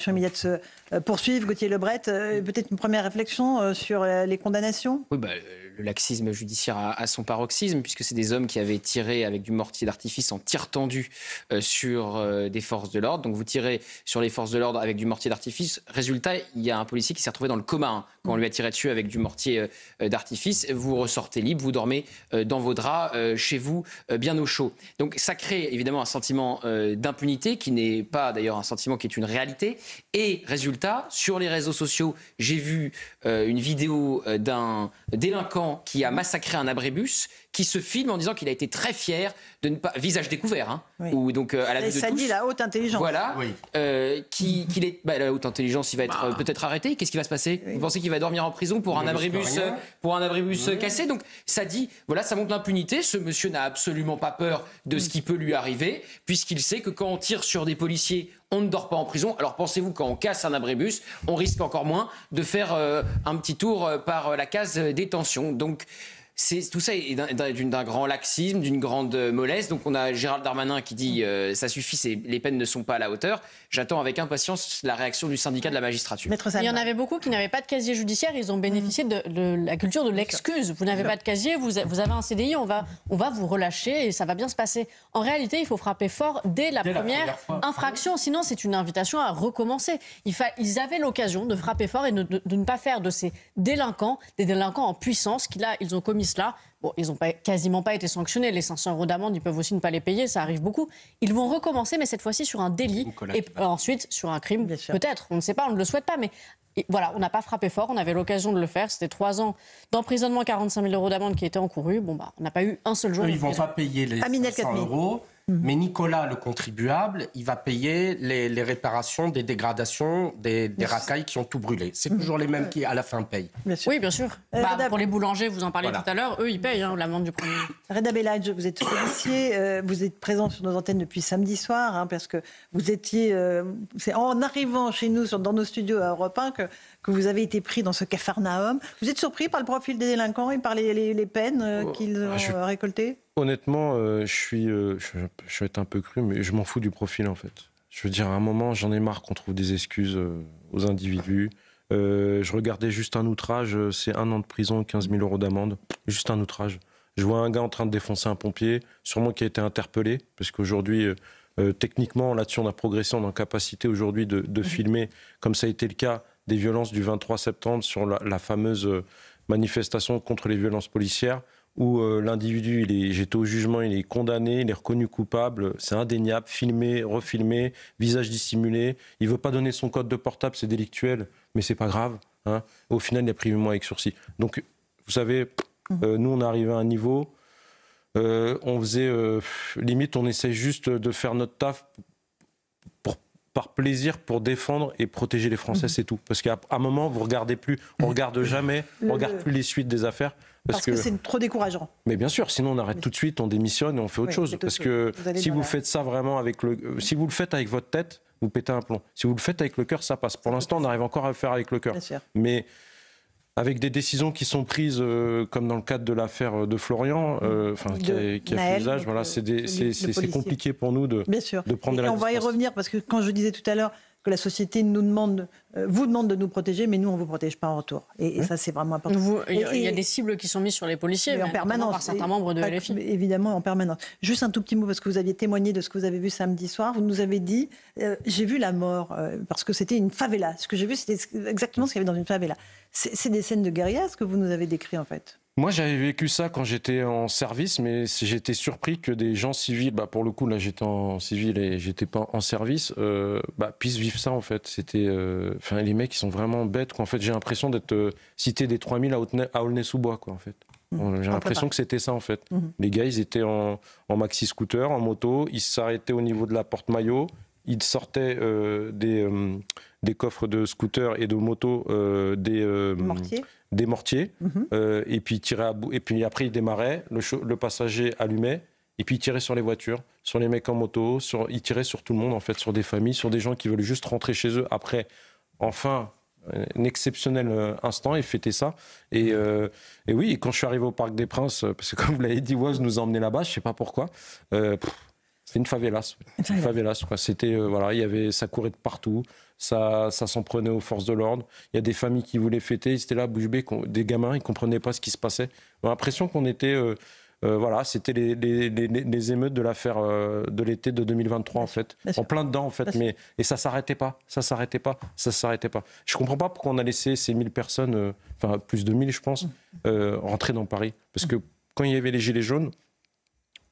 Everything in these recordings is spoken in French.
l'injonction immédiate se poursuive. Gauthier Lebret, peut-être une première réflexion sur les condamnations? Oui, le laxisme judiciaire a son paroxysme, puisque c'est des hommes qui avaient tiré avec du mortier d'artifice en tir tendu sur des forces de l'ordre. Donc vous tirez sur les forces de l'ordre avec du mortier d'artifice. Résultat, il y a un policier qui s'est retrouvé dans le coma quand on lui a tiré dessus avec du mortier d'artifice. Vous ressortez libre, vous dormez dans vos draps, chez vous, bien au chaud. Donc ça crée évidemment un sentiment d'impunité, qui n'est pas d'ailleurs un sentiment qui est une réalité. Et résultat, sur les réseaux sociaux, j'ai vu une vidéo d'un délinquant qui a massacré un abribus, qui se filme en disant qu'il a été très fier de ne pas... Visage découvert, hein, oui. Ou donc à la vue de tous. Ça dit la haute intelligence. Voilà, oui. qu'il est... la haute intelligence, il va être peut-être arrêté. Qu'est-ce qui va se passer? Oui. Vous pensez qu'il va dormir en prison pour un abribus cassé? Donc ça dit, voilà, ça montre l'impunité. Ce monsieur n'a absolument pas peur de ce qui peut lui arriver, puisqu'il sait que quand on tire sur des policiers, on ne dort pas en prison. Alors pensez-vous, quand on casse un abribus, on risque encore moins de faire un petit tour par la case détention. Donc tout ça est d'un grand laxisme, d'une grande mollesse. Donc on a Gérald Darmanin qui dit ça suffit, les peines ne sont pas à la hauteur. J'attends avec impatience la réaction du syndicat de la magistrature. Il y en avait beaucoup qui n'avaient pas de casier judiciaire. Ils ont bénéficié de la culture de l'excuse. Vous n'avez pas de casier, vous avez un CDI, on va vous relâcher et ça va bien se passer. En réalité, il faut frapper fort dès la première infraction. Sinon, c'est une invitation à recommencer. Ils avaient l'occasion de frapper fort et de ne pas faire de ces délinquants des délinquants en puissance qui, là, ils ont commis cela. Bon, ils n'ont quasiment pas été sanctionnés. Les 500 € d'amende, ils peuvent aussi ne pas les payer, ça arrive beaucoup. Ils vont recommencer, mais cette fois-ci sur un délit et ensuite sur un crime, peut-être. On ne sait pas, on ne le souhaite pas, mais voilà, on n'a pas frappé fort, on avait l'occasion de le faire. C'était 3 ans d'emprisonnement, 45 000 € d'amende qui étaient encourus. Bon, on n'a pas eu un seul jour. Ils ne vont pas payer les 500 €. Mais Nicolas, le contribuable, il va payer les réparations des dégradations, des racailles qui ont tout brûlé. C'est toujours les mêmes qui, à la fin, payent. Oui, bien sûr. Pour les boulangers, vous en parliez tout à l'heure, eux, ils payent l'amende du premier. Reda Bellage, vous êtes policier, vous êtes présent sur nos antennes depuis samedi soir, parce que vous étiez... c'est en arrivant chez nous, dans nos studios à Europe 1, que vous avez été pris dans ce capharnaüm. Vous êtes surpris par le profil des délinquants et par les peines qu'ils ont récoltées? Honnêtement, je vais être un peu cru, mais je m'en fous du profil, en fait. Je veux dire, à un moment, j'en ai marre qu'on trouve des excuses aux individus. Je regardais juste un outrage, c'est 1 an de prison, 15 000 € d'amende. Juste un outrage. Je vois un gars en train de défoncer un pompier, sûrement qui a été interpellé, parce qu'aujourd'hui, techniquement, là-dessus, on a progressé, on est en capacité aujourd'hui de filmer, comme ça a été le cas des violences du 23 septembre sur la fameuse manifestation contre les violences policières, où l'individu, j'étais au jugement, il est condamné, il est reconnu coupable, c'est indéniable, filmé, refilmé, visage dissimulé. Il ne veut pas donner son code de portable, c'est délictuel, mais c'est pas grave. Hein. Au final, il a pris 8 mois avec sursis. Donc, vous savez, nous, on est arrivé à un niveau, on faisait, limite, on essaie juste de faire notre taf par plaisir, pour défendre et protéger les Français, c'est tout. Parce qu'à un moment, vous ne regardez plus, on ne regarde jamais, on ne regarde plus les suites des affaires. Parce que c'est trop décourageant. Mais bien sûr, sinon on arrête tout de suite, on démissionne et on fait autre chose. Parce que si vous faites ça vraiment si vous le faites avec votre tête, vous pétez un plomb. Si vous le faites avec le cœur, ça passe. Pour l'instant, on arrive encore à le faire avec le cœur. Mais avec des décisions qui sont prises, comme dans le cadre de l'affaire de Florian, qui a fait usage, voilà, c'est compliqué pour nous de prendre de la distance. On va y revenir, parce que quand je disais tout à l'heure que la société vous demande de nous protéger, mais nous, on ne vous protège pas en retour. Et ça, c'est vraiment important. Il y a des cibles qui sont mises sur les policiers, en permanence, par certains membres de LFI. Évidemment, en permanence. Juste un tout petit mot, parce que vous aviez témoigné de ce que vous avez vu samedi soir. Vous nous avez dit, j'ai vu la mort, parce que c'était une favela. Ce que j'ai vu, c'était exactement ce qu'il y avait dans une favela. C'est des scènes de guérilla, ce que vous nous avez décrit, en fait. Moi, j'avais vécu ça quand j'étais en service, mais j'étais surpris que des gens civils, pour le coup, là, j'étais en civil et j'étais pas en service, puissent vivre ça, en fait. C'était, les mecs, ils sont vraiment bêtes, quoi. En fait, j'ai l'impression d'être cité des 3000 à Aulnay-sous-Bois, quoi, en fait. J'ai l'impression que c'était ça, en fait. Les gars, ils étaient en maxi-scooter, en moto, ils s'arrêtaient au niveau de la porte-maillot, ils sortaient des coffres de scooter et de moto, des mortiers, et puis tiraient à bout, et puis après ils démarraient, le passager allumait, et puis ils tiraient sur les voitures, sur les mecs en moto, ils tiraient sur tout le monde, en fait, sur des familles, sur des gens qui veulent juste rentrer chez eux après, enfin, un exceptionnel instant, et fêter ça. Et oui, quand je suis arrivé au Parc des Princes, parce que comme vous l'avez dit, Woz nous a emmenés là-bas, je sais pas pourquoi, c'est une favelas. Une favelas, quoi. C'était, ça courait de partout. ça s'en prenait aux forces de l'ordre. Il y a des familles qui voulaient fêter, ils étaient là, bouche bée, des gamins, ils ne comprenaient pas ce qui se passait. On a l'impression qu'on était... voilà, c'était les émeutes de l'affaire de l'été de 2023, en fait. En plein dedans, en fait. Et ça s'arrêtait pas. Je comprends pas pourquoi on a laissé ces 1000 personnes, enfin plus de 1000, je pense, rentrer dans Paris. Parce que quand il y avait les Gilets jaunes,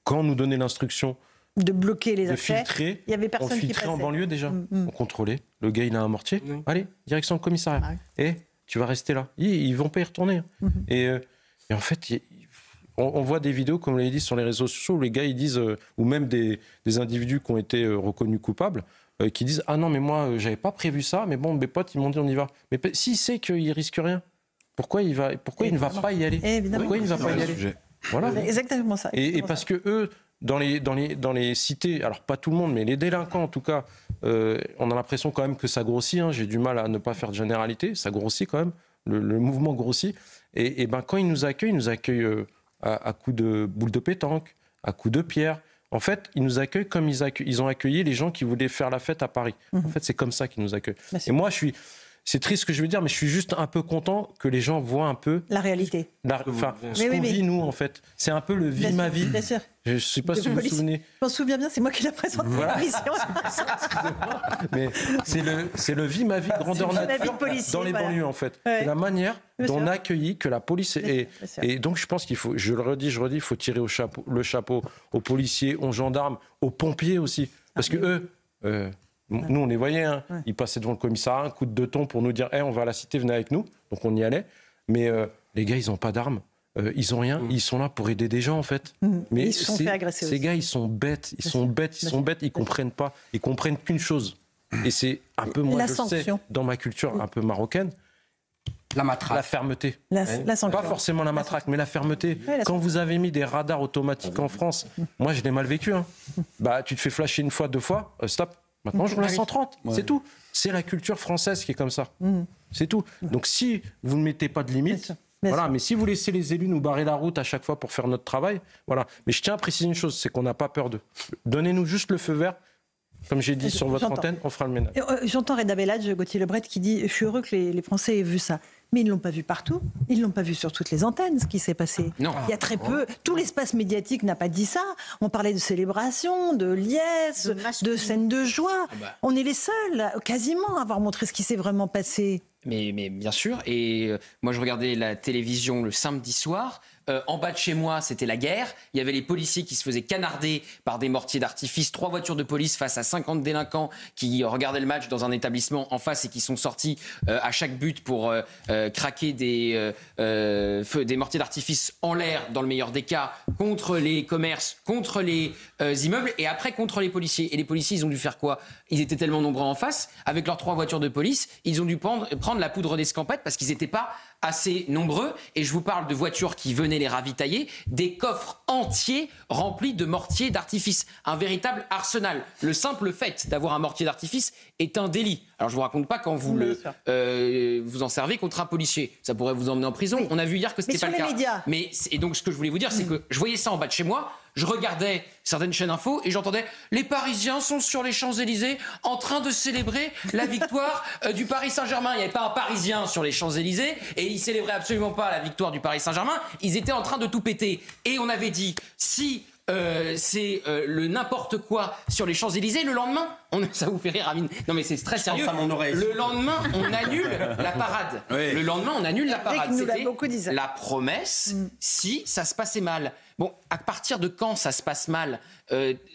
quand on nous donnait l'instruction de bloquer les accès, filtrer, il y avait personne on filtrait qui passait. En banlieue déjà. On contrôlait. Le gars, il a un mortier. Allez, direction le commissariat. Et tu vas rester là. Ils vont pas y retourner. Et en fait... On voit des vidéos, comme vous l'avez dit, sur les réseaux sociaux où les gars, ils disent, ou même des individus qui ont été reconnus coupables, qui disent « Ah non, mais moi, j'avais pas prévu ça, mais bon, mes potes, ils m'ont dit on y va. » Mais s'il sait qu'il risque rien, pourquoi il ne va pas y aller? Pourquoi il ne va pas y aller? Voilà. Exactement ça. Et parce que eux, dans les cités, alors pas tout le monde, mais les délinquants en tout cas, on a l'impression quand même que ça grossit. J'ai du mal à ne pas faire de généralité. Ça grossit quand même. Le mouvement grossit. Et ben quand ils nous accueillent à coups de boules de pétanque, à coups de pierre. En fait, ils nous accueillent comme ils ont accueilli les gens qui voulaient faire la fête à Paris. En fait, c'est comme ça qu'ils nous accueillent. Et moi, c'est triste ce que je veux dire, mais je suis juste un peu content que les gens voient un peu... La réalité. Ce qu'on vit, nous, en fait. C'est un peu le vie ma vie. Bien sûr. Je ne sais pas si vous vous souvenez. Je m'en souviens bien, c'est moi qui l'ai présenté l'émission. Mais c'est le vie ma vie grandeur nature dans les banlieues, en fait. Ouais. C'est la manière dont on a accueilli que la police est... Et donc, je pense qu'il faut, je le redis, il faut tirer le chapeau aux policiers, aux gendarmes, aux pompiers aussi. Parce que eux... nous, on les voyait, ils passaient devant le commissariat, un coup de 2 tons pour nous dire on va à la cité, venez avec nous. Donc on y allait. Mais les gars, ils n'ont pas d'armes, ils n'ont rien, ils sont là pour aider des gens en fait. Mais ils se sont fait agresser ces gars, ils sont bêtes, ils comprennent pas, ils comprennent qu'une chose. Et c'est un peu, moi je le sais, dans ma culture un peu marocaine, la matraque. La fermeté. La pas forcément la matraque, mais la fermeté. Quand vous avez mis des radars automatiques en France, moi je l'ai mal vécu. Bah, tu te fais flasher 1 fois, 2 fois, stop. Maintenant, je roule à 130, c'est tout. C'est la culture française qui est comme ça. C'est tout. Donc, si vous ne mettez pas de limite, voilà. Mais si vous laissez les élus nous barrer la route à chaque fois pour faire notre travail, voilà. Mais je tiens à préciser une chose, c'est qu'on n'a pas peur d'eux. Donnez-nous juste le feu vert. Comme j'ai dit sur votre antenne, on fera le ménage. J'entends Reda Bellage, Gauthier Lebret, qui dit « Je suis heureux que les Français aient vu ça ». Mais ils ne l'ont pas vu partout. Ils ne l'ont pas vu sur toutes les antennes, ce qui s'est passé. Non. Il y a très peu. Tout l'espace médiatique n'a pas dit ça. On parlait de célébration, de liesse, de scènes de joie. On est les seuls, quasiment, à avoir montré ce qui s'est vraiment passé. Mais bien sûr. Et moi, je regardais la télévision le samedi soir. En bas de chez moi, c'était la guerre. Il y avait les policiers qui se faisaient canarder par des mortiers d'artifice. 3 voitures de police face à 50 délinquants qui regardaient le match dans un établissement en face et qui sont sortis à chaque but pour craquer des mortiers d'artifice en l'air, dans le meilleur des cas, contre les commerces, contre les immeubles et après contre les policiers. Et les policiers, ils ont dû faire quoi? Ils étaient tellement nombreux en face, avec leurs 3 voitures de police, ils ont dû prendre la poudre d'escampette parce qu'ils n'étaient pas assez nombreux. Et je vous parle de voitures qui venaient les ravitailler, des coffres entiers remplis de mortiers d'artifice. Un véritable arsenal. Le simple fait d'avoir un mortier d'artifice est un délit. Alors je vous raconte pas quand vous vous en servez contre un policier. Ça pourrait vous emmener en prison. Oui. On a vu hier que c'était pas le cas. Médias. Et donc ce que je voulais vous dire, c'est que je voyais ça en bas de chez moi. Je regardais certaines chaînes info et j'entendais « Les Parisiens sont sur les Champs-Élysées en train de célébrer la victoire du Paris Saint-Germain. » Il n'y avait pas un Parisien sur les Champs-Élysées et ils célébraient absolument pas la victoire du Paris Saint-Germain. Ils étaient en train de tout péter. Et on avait dit « Si c'est le n'importe quoi sur les Champs-Élysées, le lendemain... » Ça vous fait rire, Amine. Non, mais c'est très sérieux. Le lendemain, on annule la parade. Oui. Le lendemain, on annule la parade. C'était la promesse si ça se passait mal. Bon, à partir de quand ça se passe mal?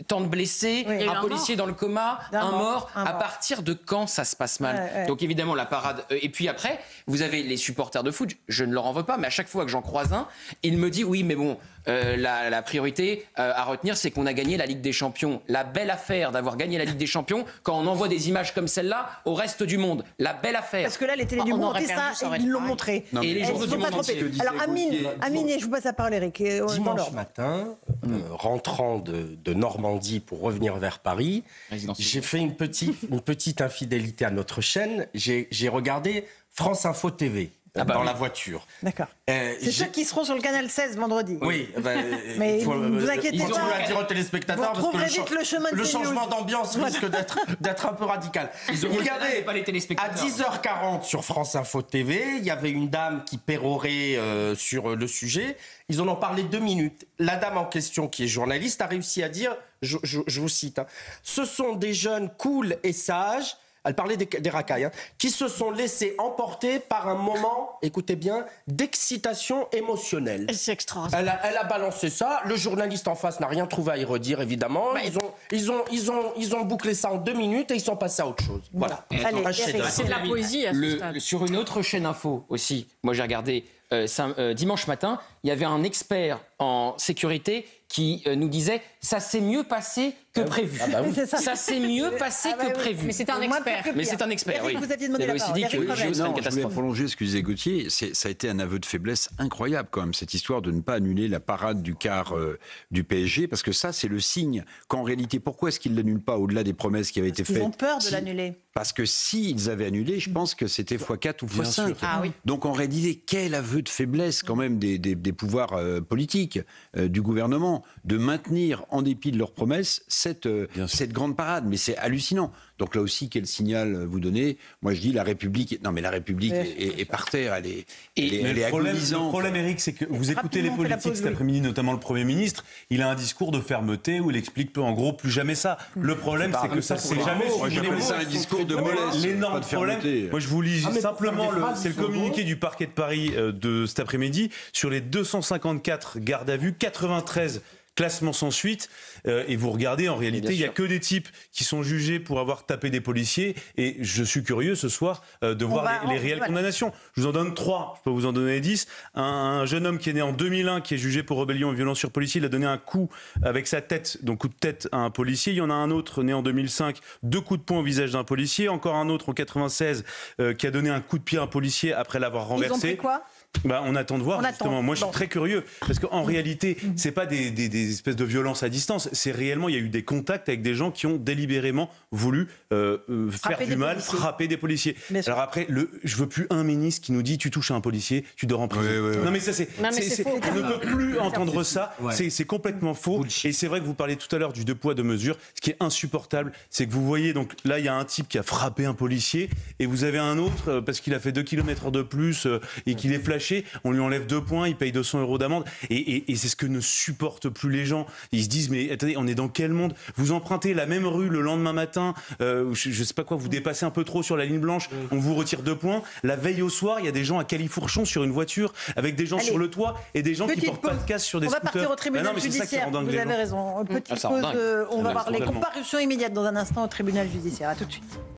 Tant de blessés, un policier dans le coma, un mort. À partir de quand ça se passe mal? Donc évidemment, la parade. Et puis après, vous avez les supporters de foot. Je ne leur en veux pas, mais à chaque fois que j'en croise un, il me dit oui, mais bon, la priorité à retenir, c'est qu'on a gagné la Ligue des Champions. La belle affaire d'avoir gagné la Ligue des Champions quand on envoie des images comme celle-là au reste du monde. La belle affaire. Parce que là, les télés du monde ont ça, ils l'ont montré. Non, et les journaux du monde entier. Alors Amine, je vous passe la parole, Eric. Dimanche matin, rentrant de Normandie pour revenir vers Paris, j'ai fait une petite infidélité à notre chaîne. J'ai regardé France Info TV. dans la voiture. D'accord. C'est ceux qui seront sur le canal 16 vendredi. Oui, mais vous inquiétez pas. Ils ont à dire aux téléspectateurs Vous parce vite que le changement d'ambiance risque d'être un peu radical. Il y avait pas les à téléspectateurs. 10h40 sur France Info TV, il y avait une dame qui pérorait sur le sujet. Ils en ont parlé 2 minutes. La dame en question, qui est journaliste, a réussi à dire, je vous cite, ce sont des jeunes cool et sages. Elle parlait des racailles, qui se sont laissés emporter par un moment, écoutez bien, d'excitation émotionnelle. C'est extraordinaire. Elle a balancé ça. Le journaliste en face n'a rien trouvé à y redire, évidemment. Ils ont bouclé ça en 2 minutes et ils sont passés à autre chose. Voilà. Allez, C'est de la poésie à ce stade. Sur une autre chaîne info aussi, moi j'ai regardé dimanche matin, il y avait un expert en sécurité qui nous disait ça s'est mieux passé que prévu. Ça s'est mieux passé que prévu. Mais c'est un expert. Mais c'est un expert, oui. Vous aviez demandé Il avait la aussi dit parole. que JO serait une Je voulais catastrophe. prolonger ce que disait Gauthier. Ça a été un aveu de faiblesse incroyable quand même, cette histoire de ne pas annuler la parade du quart du PSG, parce que ça, c'est le signe qu'en réalité, pourquoi est-ce qu'ils ne l'annulent pas au-delà des promesses qui avaient été faites? Ils ont peur de l'annuler. Parce que s'ils avaient annulé, je pense que c'était x4 ou x5. Ah oui. Donc en réalité, quel aveu de faiblesse quand même des pouvoirs politiques, du gouvernement, de maintenir, en dépit de leurs promesses, cette grande parade. Mais c'est hallucinant. Donc là aussi, quel signal vous donnez? Moi je dis la République... Non mais la République est par terre, elle est agonisante. Le problème, Eric, c'est que vous écoutez les politiques cet après-midi, notamment le Premier ministre, il a un discours de fermeté où il explique en gros plus jamais ça. Le problème, c'est que ça c'est jamais... Moi j'appelle ça un discours de mollesse. L'énorme problème, moi je vous lis simplement, c'est le communiqué du parquet de Paris de cet après-midi. Sur les 254 gardes à vue, 93 classements sans suite, et vous regardez, en réalité, il n'y a que des types qui sont jugés pour avoir tapé des policiers, et je suis curieux ce soir de voir les réelles condamnations. Je vous en donne 3, je peux vous en donner 10. Un jeune homme qui est né en 2001, qui est jugé pour rébellion et violence sur policier, il a donné un coup avec sa tête, donc coup de tête à un policier. Il y en a un autre, né en 2005, 2 coups de poing au visage d'un policier. Encore un autre en 96, qui a donné un coup de pied à un policier après l'avoir renversé. Ils ont pris quoi ? On attend de voir, justement. Moi, je suis très curieux. Parce qu'en réalité, c'est pas des espèces de violences à distance. C'est réellement, il y a eu des contacts avec des gens qui ont délibérément voulu faire du mal, frapper des policiers. Alors après, je veux plus un ministre qui nous dit tu touches à un policier, tu dors en prison. Non, mais ça, on ne peut plus entendre ça. C'est complètement faux. Et c'est vrai que vous parliez tout à l'heure du 2 poids, 2 mesures. Ce qui est insupportable, c'est que vous voyez, donc là, il y a un type qui a frappé un policier et vous avez un autre, parce qu'il a fait 2 km/h de plus et qu'il est flashé, on lui enlève 2 points, il paye 200 € d'amende. Et c'est ce que ne supportent plus les gens. Ils se disent, mais attendez, on est dans quel monde? Vous empruntez la même rue le lendemain matin, je sais pas quoi, vous dépassez un peu trop sur la ligne blanche, on vous retire 2 points. La veille au soir, il y a des gens à Califourchon sur une voiture, avec des gens sur le toit et des gens qui portent pas de casque sur des scooters. On va partir au tribunal judiciaire. Vous avez raison. Petite pause, on va parler comparution immédiate dans un instant au tribunal judiciaire. À tout de suite.